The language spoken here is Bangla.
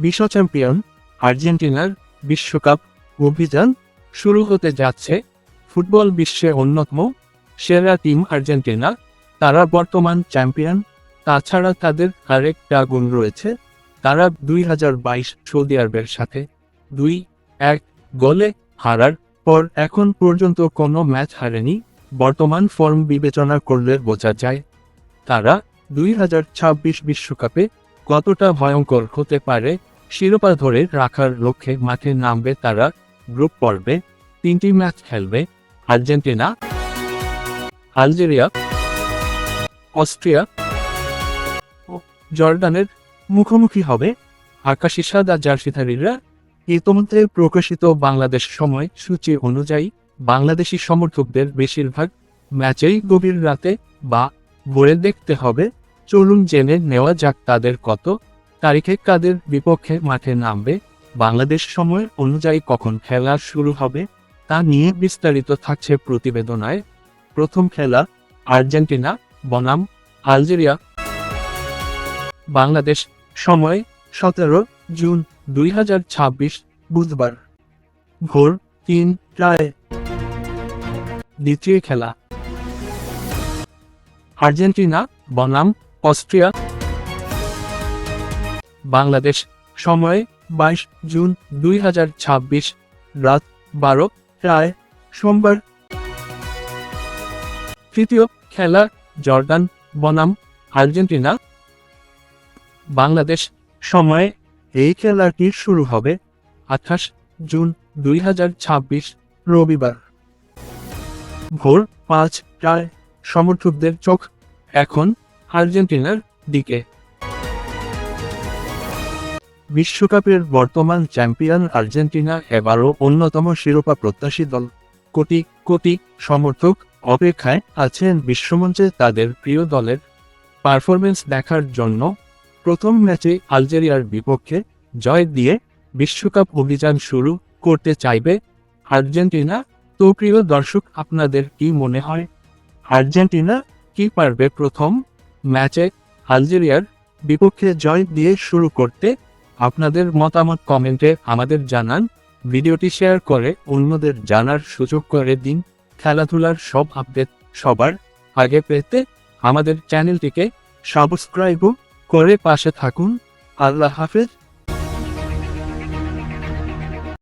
বিশ্ব চ্যাম্পিয়ন আর্জেন্টিনার বিশ্বকাপ অভিযান শুরু হতে যাচ্ছে। ফুটবল বিশ্বে অন্যতম সেরা টিম আর্জেন্টিনা, তারা বর্তমান চ্যাম্পিয়ন। তাছাড়া তাদের আরেকটা গুণ রয়েছে, তারা 2022 সৌদি আরবের সাথে 2-1 গোলে হারার পর এখন পর্যন্ত কোনো ম্যাচ হারেনি। বর্তমান ফর্ম বিবেচনা করলে বোঝা যায় তারা 2026 বিশ্বকাপে কতটা ভয়ঙ্কর হতে পারে। শিরোপা ধরে রাখার লক্ষ্যে মাঠে নামবে তারা। গ্রুপ পর্বে 3টি ম্যাচ খেলবে আর্জেন্টিনা, আলজেরিয়া, অস্ট্রিয়া ও জর্ডানের মুখোমুখি হবে আকাশি সাদা জার্সিধারীরা। ইতোমধ্যে প্রকাশিত বাংলাদেশ সময় সূচি অনুযায়ী বাংলাদেশি সমর্থকদের বেশিরভাগ ম্যাচেই গভীর রাতে বা ভোরে দেখতে হবে। চলুন জেনে নেওয়া যাক তাদের কত তারিখে কাদের বিপক্ষে মাঠে নামবে, বাংলাদেশ সময় অনুযায়ী কখন খেলা শুরু হবে, তা নিয়ে বিস্তারিত থাকছে প্রতিবেদনায়। প্রথম খেলা আর্জেন্টিনা বনাম আলজেরিয়া। বাংলাদেশ সময় 17 জুন 2026 বুধবার ভোর 3টায়। দ্বিতীয় খেলা আর্জেন্টিনা বনাম অস্ট্রিয়া। বাংলাদেশ সময় 22 জুন 2026 রাত 12টায় সোমবার। তৃতীয় খেলা জর্ডান বনাম আর্জেন্টিনা। বাংলাদেশ সময়ে এই খেলাটি শুরু হবে 28 জুন 2026 রবিবার ভোর 5টায়। সমর্থকদের চোখ এখন আর্জেন্টিনার দিকে। বিশ্বকাপের বর্তমান চ্যাম্পিয়ন আর্জেন্টিনা এবারও অন্যতম শিরোপা প্রত্যাশী দল। কোটি কোটি সমর্থক অপেক্ষায় আছেন বিশ্বমঞ্চে তাদের প্রিয় দলের পারফরমেন্স দেখার জন্য। প্রথম ম্যাচে আলজেরিয়ার বিপক্ষে জয় দিয়ে বিশ্বকাপ অভিযান শুরু করতে চাইবে আর্জেন্টিনা। তো প্রিয় দর্শক, আপনাদের কি মনে হয়, আর্জেন্টিনা কি পারবে প্রথম ম্যাচে আলজেরিয়ার বিপক্ষে জয় দিয়ে শুরু করতে? আপনাদের মতামত কমেন্টে আমাদের জানান। ভিডিওটি শেয়ার করে অন্যদের জানার সুযোগ করে দিন। খেলাধুলার সব আপডেট সবার আগে পেতে আমাদের চ্যানেলটিকে সাবস্ক্রাইব করে পাশে থাকুন। আল্লাহ হাফেজ।